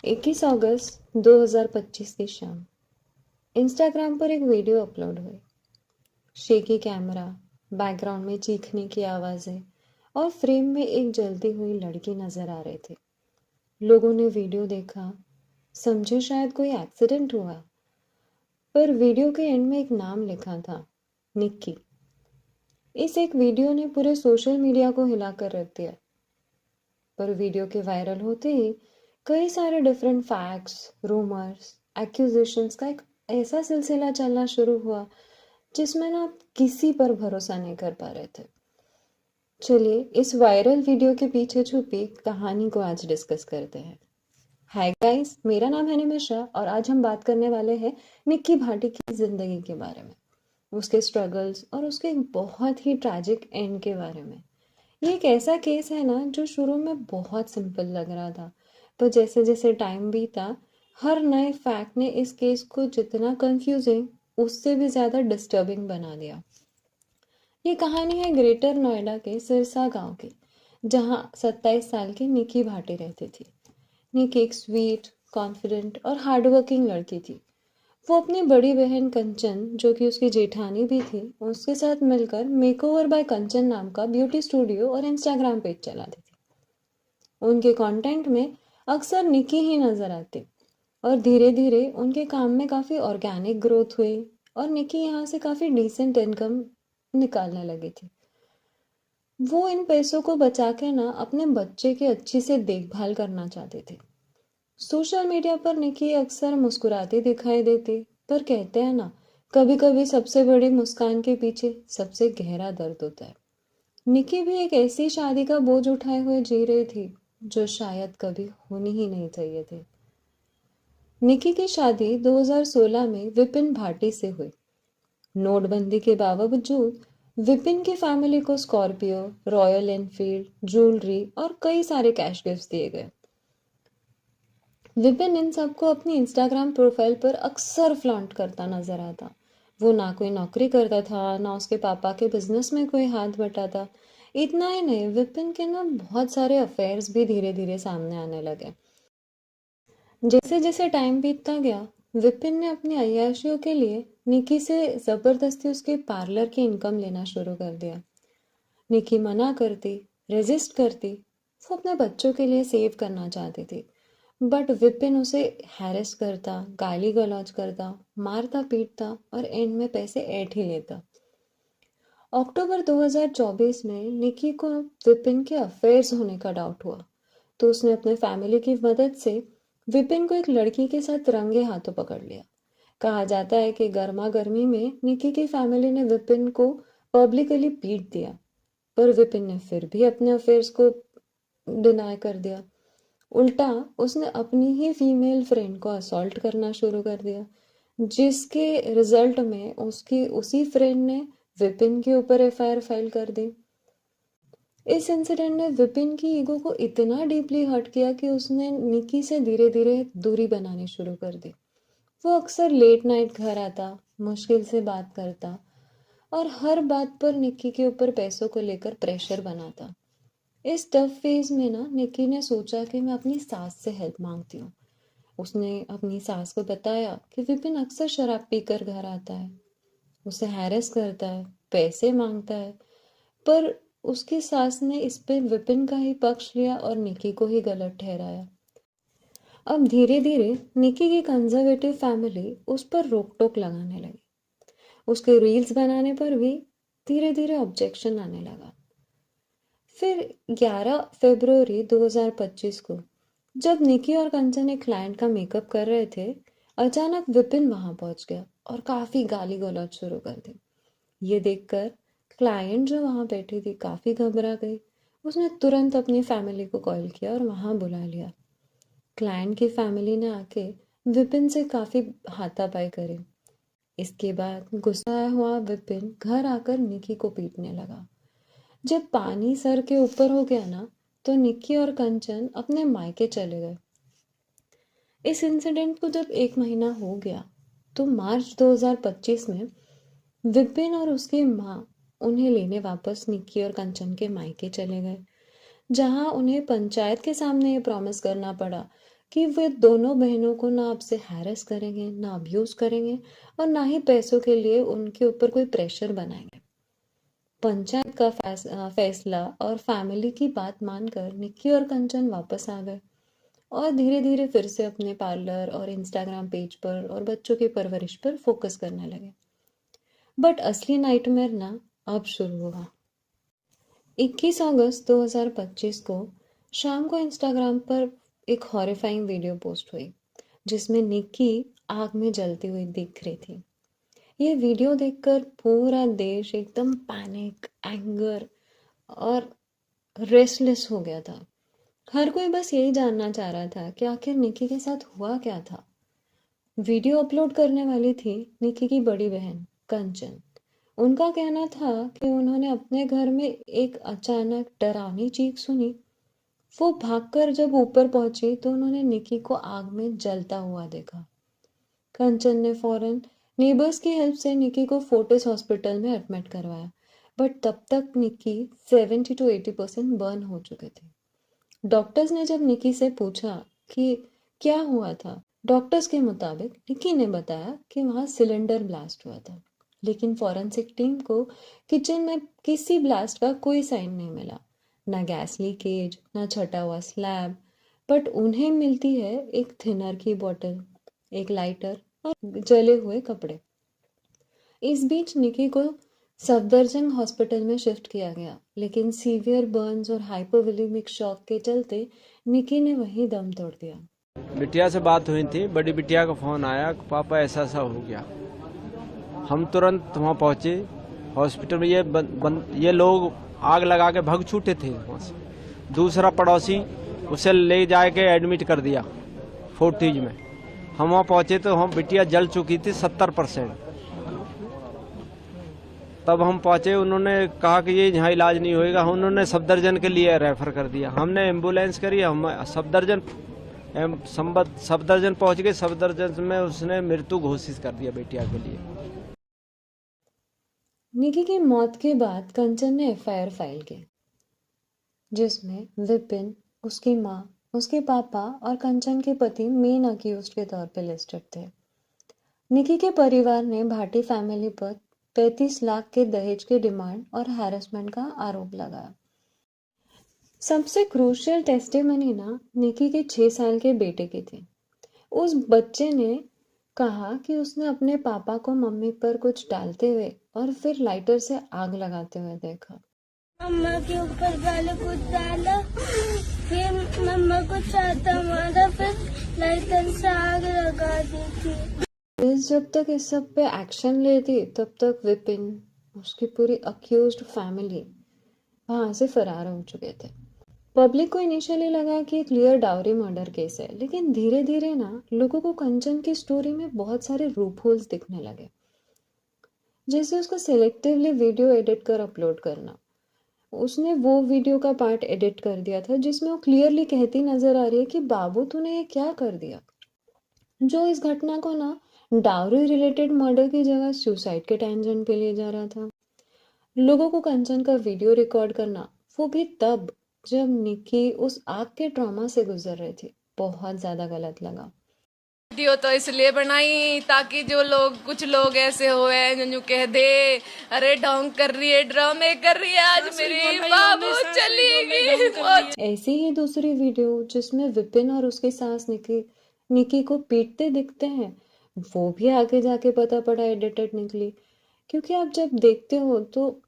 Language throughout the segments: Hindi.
21 अगस्त 2025 की शाम इंस्टाग्राम पर एक वीडियो अपलोड हुई। शेकी कैमरा, बैकग्राउंड में चीखने की आवाज़ें और फ्रेम में एक जलती हुई लड़की नज़र आ रहे थे। लोगों ने वीडियो देखा, समझे शायद कोई एक्सीडेंट हुआ, पर वीडियो के एंड में एक नाम लिखा था, निक्की। इस एक वीडियो ने पूरे सोशल मीडिया को हिलाकर रख दिया। पर वीडियो के वायरल होते ही कई सारे डिफरेंट फैक्ट्स, रूमर्स, एक्यूजेशंस का एक ऐसा सिलसिला चलना शुरू हुआ जिसमें ना आप किसी पर भरोसा नहीं कर पा रहे थे। चलिए इस वायरल वीडियो के पीछे छुपी कहानी को आज डिस्कस करते हैं। हाय गाइस, मेरा नाम है निमिषा और आज हम बात करने वाले हैं निक्की भाटी की ज़िंदगी के बारे में, उसके स्ट्रगल्स और उसके एक बहुत ही ट्रैजिक एंड के बारे में। ये एक ऐसा केस है ना जो शुरू में बहुत सिंपल लग रहा था, पर जैसे जैसे टाइम बीता हर नए फैक्ट ने इस केस को जितना कंफ्यूजिंग उससे भी ज़्यादा डिस्टर्बिंग बना दिया। ये कहानी है ग्रेटर नोएडा के सिरसा गांव की, जहां 27 साल की निकी भाटी रहती थी। निकी एक स्वीट, कॉन्फिडेंट और हार्डवर्किंग लड़की थी। वो अपनी बड़ी बहन कंचन, जो कि उसकी जेठानी भी थी, उसके साथ मिलकर मेकओवर बाय कंचन नाम का ब्यूटी स्टूडियो और इंस्टाग्राम पेज चलाती थी। उनके कंटेंट में अक्सर निकी ही नजर आती और धीरे धीरे उनके काम में काफ़ी ऑर्गेनिक ग्रोथ हुई और निकी यहाँ से काफ़ी डिसेंट इनकम निकालने लगी थी। वो इन पैसों को बचा के ना अपने बच्चे की अच्छी से देखभाल करना चाहती थी। सोशल मीडिया पर निकी अक्सर मुस्कुराती दिखाई देती, पर कहते हैं ना, कभी कभी सबसे बड़ी मुस्कान के पीछे सबसे गहरा दर्द होता है। निकी भी एक ऐसी शादी का बोझ उठाए हुए जी रही थी जो शायद कभी होनी ही नहीं चाहिए थी। निकी की शादी 2016 में विपिन भाटी से हुई। नोटबंदी के बावजूद विपिन की फैमिली को स्कॉर्पियो, रॉयल एनफील्ड, ज्वेलरी और कई सारे कैश गिफ्ट्स दिए गए। विपिन इन सबको अपनी इंस्टाग्राम प्रोफाइल पर अक्सर फ्लॉन्ट करता नजर आता। वो ना कोई नौकरी करता था, ना उसके पापा के बिजनेस में कोई हाथ बटाता। इतना ही नहीं, विपिन के ना बहुत सारे अफेयर्स भी धीरे धीरे सामने आने लगे। जैसे जैसे टाइम बीतता गया, विपिन ने अपनी अय्याशियों के लिए निकी से जबरदस्ती उसके पार्लर की इनकम लेना शुरू कर दिया। निकी मना करती, रेजिस्ट करती। वो अपने बच्चों के लिए सेव करना चाहती थी, बट विपिन उसे हैरेस करता, गाली गलौज करता, मारता पीटता और एंड में पैसे ऐंठ ही लेता। अक्टूबर 2024 में निकी को विपिन के अफेयर्स होने का डाउट हुआ, तो उसने अपने फैमिली की मदद से विपिन को एक लड़की के साथ रंगे हाथों पकड़ लिया। कहा जाता है कि गर्मा गर्मी में निकी की फैमिली ने विपिन को पब्लिकली पीट दिया, पर विपिन ने फिर भी अपने अफेयर्स को डिनाई कर दिया। उल्टा उसने अपनी ही फीमेल फ्रेंड को असॉल्ट करना शुरू कर दिया, जिसके रिजल्ट में उसकी उसी फ्रेंड ने विपिन के ऊपर एफआईआर फाइल कर दी। इस इंसिडेंट ने विपिन की ईगो को इतना डीपली हर्ट किया कि उसने निकी से धीरे धीरे दूरी बनानी शुरू कर दी। वो अक्सर लेट नाइट घर आता, मुश्किल से बात करता और हर बात पर निक्की के ऊपर पैसों को लेकर प्रेशर बनाता। इस टफ फेज में ना निक्की ने सोचा कि मैं अपनी सास से हेल्प मांगती हूँ। उसने अपनी सास को बताया कि विपिन अक्सर शराब पीकर घर आता है, उसे हैरेस करता है, पैसे मांगता है। पर उसकी सास ने इस पे विपिन का ही पक्ष लिया और निक्की को ही गलत ठहराया। अब धीरे धीरे निक्की की कंजर्वेटिव फैमिली उस पर रोक टोक लगाने लगी। उसके रील्स बनाने पर भी धीरे धीरे ऑब्जेक्शन आने लगा। फिर 11 फरवरी 2025 को जब निकी और कंचन एक क्लाइंट का मेकअप कर रहे थे, अचानक विपिन वहां पहुंच गया और काफी गाली गलौज शुरू कर दी। ये देखकर क्लाइंट जो वहां बैठी थी काफी घबरा गई। उसने तुरंत अपनी फैमिली को कॉल किया और वहां बुला लिया। क्लाइंट की फैमिली ने आके विपिन से काफी हाथापाई करी। इसके बाद गुस्सा हुआ विपिन घर आकर निकी को पीटने लगा। जब पानी सर के ऊपर हो गया ना, तो निक्की और कंचन अपने मायके चले गए। इस इंसिडेंट को जब एक महीना हो गया, तो मार्च 2025 में विपिन और उसकी माँ उन्हें लेने वापस निक्की और कंचन के मायके चले गए, जहां उन्हें पंचायत के सामने ये प्रॉमिस करना पड़ा कि वे दोनों बहनों को ना आपसे हैरेस करेंगे, ना अब्यूज़ करेंगे और ना ही पैसों के लिए उनके ऊपर कोई प्रेशर बनाएंगे। पंचायत का फैसला और फैमिली की बात मानकर निक्की और कंचन वापस आ गए और धीरे धीरे फिर से अपने पार्लर और इंस्टाग्राम पेज पर और बच्चों की परवरिश पर फोकस करने लगे। बट असली नाइटमेयर ना अब शुरू हुआ। 21 अगस्त 2025 को शाम को इंस्टाग्राम पर एक हॉरिफाइंग वीडियो पोस्ट हुई जिसमें निक्की आग में जलती हुई दिख रही थी। ये वीडियो देखकर पूरा देश एकदम पैनिक, एंगर और रेस्टलेस हो गया था। हर कोई बस यही जानना चाह रहा था कि आखिर निक्की के साथ हुआ क्या था। वीडियो अपलोड करने वाली थी निक्की की बड़ी बहन कंचन। उनका कहना था कि उन्होंने अपने घर में एक अचानक डरावनी चीख सुनी। वो भागकर जब ऊपर पहुंची तो उन्होंने निक्की को आग में जलता हुआ देखा। कंचन ने फौरन नेबर्स की हेल्प से निक्की को फोर्टिस हॉस्पिटल में एडमिट करवाया, बट तब तक निक्की 70 to 80% बर्न हो चुके थे। डॉक्टर्स ने जब निक्की से पूछा कि क्या हुआ था, डॉक्टर्स के मुताबिक निक्की ने बताया कि वहाँ सिलेंडर ब्लास्ट हुआ था, लेकिन फॉरेंसिक टीम को किचन में किसी ब्लास्ट का कोई साइन नहीं मिला, ना गैस लीकेज, ना छटा हुआ स्लैब। बट उन्हें मिलती है एक थिनर की बोतल, एक लाइटर और जले हुए कपड़े। इस बीच निक्की को सफदरजंग हॉस्पिटल में शिफ्ट किया गया, लेकिन सीवियर बर्न्स और हाइपोवोलेमिक शॉक के चलते निक्की ने वहीं दम तोड़ दिया। बिटिया से बात हुई थी, बड़ी बिटिया का फोन आया कि पापा ऐसा ऐसा हो गया। हम तुरंत वहाँ पहुंचे हॉस्पिटल में। ये लोग आग लगा के भाग छूटे थे वहाँ से। दूसरा पड़ोसी उसे ले जाके एडमिट कर दिया फोर्टिज में। हम वहाँ पहुंचे तो हम बिटिया जल चुकी थी 70%। तब हम पहुंचे, उन्होंने कहा कि ये यहाँ इलाज नहीं होएगा। उन्होंने सफदरजंग के लिए रेफर कर दिया। हमने एम्बुलेंस करी, हम सफदरजंग पहुंच गए। सफदरजंग में उसने मृत्यु घोषित कर दिया बेटिया के लिए। निक्की की मौत के बाद कंचन ने एफआईआर फाइल की, जिसमें विपिन, उसकी माँ, उसके पापा और कंचन के पति मेन अक्यूज्ड के तौर पे लिस्टेड थे। निक्की के परिवार ने भाटी फैमिली पर 35 लाख के दहेज की डिमांड और हैरेसमेंट का आरोप लगाया। सबसे क्रूशियल टेस्टिमनी ना निक्की के 6 साल के बेटे की थी। उस बच्चे ने कहा कि उसने अपने पापा को मम्मी पर कुछ डालते हुए और फिर लाइटर से आग लगाते हुए देखा। मम्मा के ऊपर पहले कुछ डाला, फिर मम्मा को चाहता मारा, फिर लाइटर से आग लगा दी थी। पुलिस जब तक इस सब पे एक्शन लेती तब तक विपिन, उसकी पूरी अक्यूज्ड फैमिली वहां से फरार हो चुके थे। पब्लिक को इनिशियली लगा कि क्लियर डाउरी मर्डर केस है, लेकिन धीरे धीरे ना लोगों को कंचन की स्टोरी में बहुत सारे रूप होल्स दिखने लगे, जैसे उसको सिलेक्टिवली वीडियो एडिट कर अपलोड करना। उसने वो वीडियो का पार्ट एडिट कर दिया था जिसमें वो क्लियरली कहती नजर आ रही है कि बाबू तूने ये क्या कर दिया, जो इस घटना को ना डाउरी रिलेटेड मर्डर की जगह सुसाइड के टेंजेंट पे ले जा रहा था। लोगों को कंचन का वीडियो रिकॉर्ड करना, वो भी तब जब निक्की उस आग के ट्रॉमा से गुजर रही थी, बहुत ज्यादा गलत लगा। वीडियो तो इसलिए बनाई ताकि जो लोग, कुछ लोग ऐसे हुए जो कह दे अरे ढोंग कर रही है, ड्रामे कर रही है, आज मेरी बाबू चली गई। ऐसी ही दूसरी वीडियो जिसमें विपिन और उसकी सास निक्की को पीटते दिखते हैं, वो भी आगे जाके पता पड़ा एडिटेड निकली, क्योंकि आप जब देखते हो तो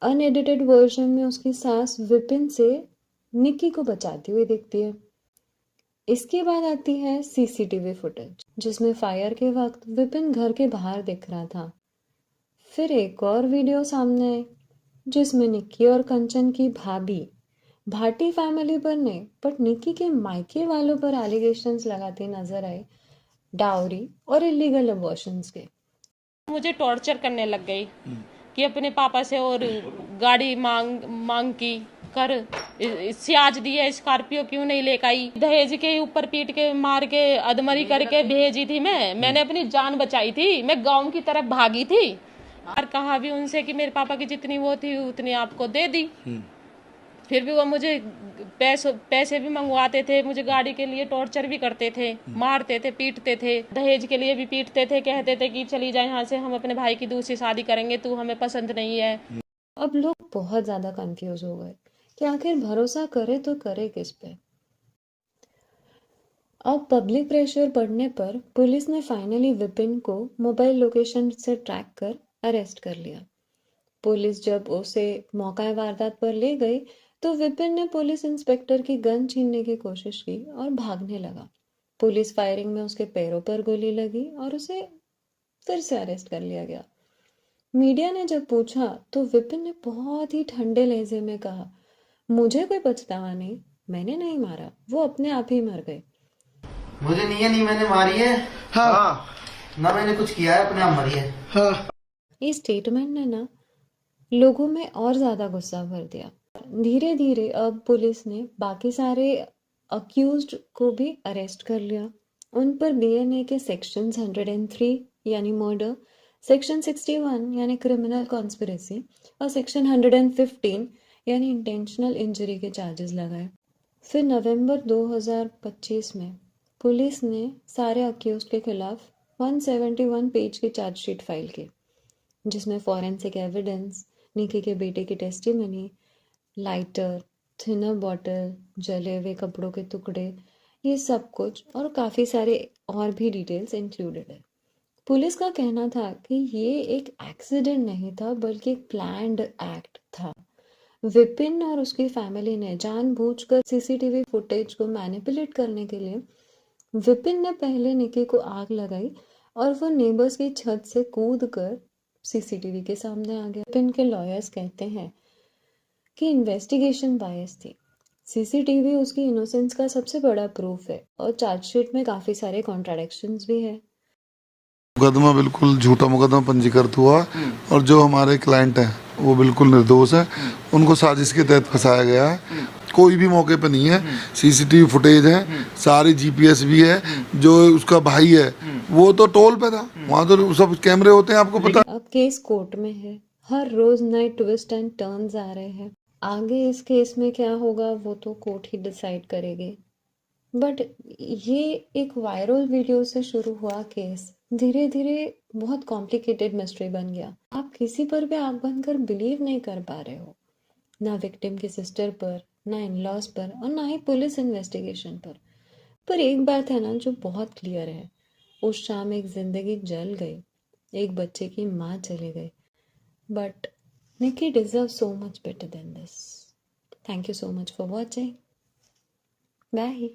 अनएडिटेड वर्जन में उसकी सास विपिन से निक्की को बचाती हुई दिखती है। इसके बाद आती है सीसीटीवी फुटेज जिसमें फायर के वक्त विपिन घर के बाहर दिख रहा था। फिर एक और वीडियो सामने आई जिसमें निक्की और कंचन की भाभी भाटी फैमिली पर नहीं बट निक्की के मायके वालों पर एलिगेशंस लगाती नजर आए, डाउरी और इलीगल अबॉर्शंस के। मुझे टॉर्चर करने लग गई कि अपने पापा से और गाड़ी मांग की कर, सियाज दिया, स्कॉर्पियो क्यों नहीं लेकर आई, दहेज के ऊपर पीट के मार के अधमरी करके भेजी थी। मैंने अपनी जान बचाई थी, मैं गांव की तरफ भागी थी और कहा भी उनसे कि मेरे पापा की जितनी वो थी उतनी आपको दे दी। फिर भी वो मुझे पैसे भी मंगवाते थे, मुझे गाड़ी के लिए टॉर्चर भी करते थे, मारते थे, पीटते थे, दहेज के लिए भी पीटते थे, कहते थे कि चली जाए यहाँ से, हम अपने भाई की दूसरी शादी करेंगे, तू हमें पसंद नहीं है। अब लोग बहुत ज़्यादा कंफ्यूज हो गए कि आखिर भरोसा करे तो करे किस पे। अब पब्लिक प्रेशर बढ़ने पर पुलिस ने फाइनली विपिन को मोबाइल लोकेशन से ट्रैक कर अरेस्ट कर लिया। पुलिस जब उसे मौका वारदात पर ले गई तो विपिन ने पुलिस इंस्पेक्टर की गन छीनने की कोशिश की और भागने लगा। पुलिस फायरिंग में उसके पैरों पर गोली लगी और उसे फिर से अरेस्ट कर लिया गया। मीडिया ने जब पूछा तो विपिन ने बहुत ही ठंडे लहजे में कहा, मुझे कोई पछतावा नहीं, मैंने नहीं मारा, वो अपने आप ही मर गए। मुझे नहीं मैंने मारी है। हाँ। ना मैंने कुछ किया है, अपने आप मरी है। हाँ। इस स्टेटमेंट ने ना लोगों में और ज्यादा गुस्सा भर दिया। धीरे धीरे अब पुलिस ने बाकी सारे अक्यूज्ड को भी अरेस्ट कर लिया। उन पर बीएनए के सेक्शन 103 यानी मर्डर, सेक्शन 61 यानी क्रिमिनल कॉन्स्पिरेसी और सेक्शन 115 यानी इंटेंशनल इंजरी के चार्जेस लगाए। फिर नवंबर 2025 में पुलिस ने सारे अक्यूज्ड के खिलाफ 171 पेज की चार्जशीट फाइल की, जिसमें फॉरेंसिक एविडेंस, निकी के बेटे की टेस्टिमनी, लाइटर, थिनर बॉटल, जले हुए कपड़ों के टुकड़े, ये सब कुछ और काफ़ी सारे और भी डिटेल्स इंक्लूडेड है। पुलिस का कहना था कि ये एक एक्सीडेंट नहीं था बल्कि एक प्लान्ड एक्ट था। विपिन और उसकी फैमिली ने जानबूझकर सीसीटीवी फुटेज को मैनिपुलेट करने के लिए विपिन ने पहले निकी को आग लगाई और वो नेबर्स की छत से कूद कर सीसीटीवी के सामने आ गया। विपिन के लॉयर्स कहते हैं कि इन्वेस्टिगेशन बायस थी। सीसीटीवी उसकी इनोसेंस का सबसे बड़ा प्रूफ है और चार्जशीट में काफी सारे कॉन्ट्राडिक्शंस भी है। मुकदमा बिल्कुल झूठा मुकदमा पंजीकृत हुआ और जो हमारे क्लाइंट हैं वो बिल्कुल निर्दोष है, उनको साजिश के तहत फंसाया गया है। कोई भी मौके पे नहीं है, सीसीटीवी फुटेज है, सारी जीपीएस भी है। जो उसका भाई है वो तो टोल पे था, वहाँ तो सब कैमरे होते हैं, आपको पता। अब केस कोर्ट में है, हर रोज नए ट्विस्ट एंड टर्न्स आ रहे हैं। आगे इस केस में क्या होगा वो तो कोर्ट ही डिसाइड करेगी। बट ये एक वायरल वीडियो से शुरू हुआ केस धीरे धीरे बहुत कॉम्प्लिकेटेड मिस्ट्री बन गया। आप किसी पर भी आंख बंद कर बिलीव नहीं कर पा रहे हो, ना विक्टिम की सिस्टर पर, ना इन लॉज पर और ना ही पुलिस इन्वेस्टिगेशन पर एक बात है ना जो बहुत क्लियर है, उस शाम एक जिंदगी जल गई, एक बच्चे की माँ चली गई, but Nikki deserve so much better than this. Thank you so much for watching. Bye.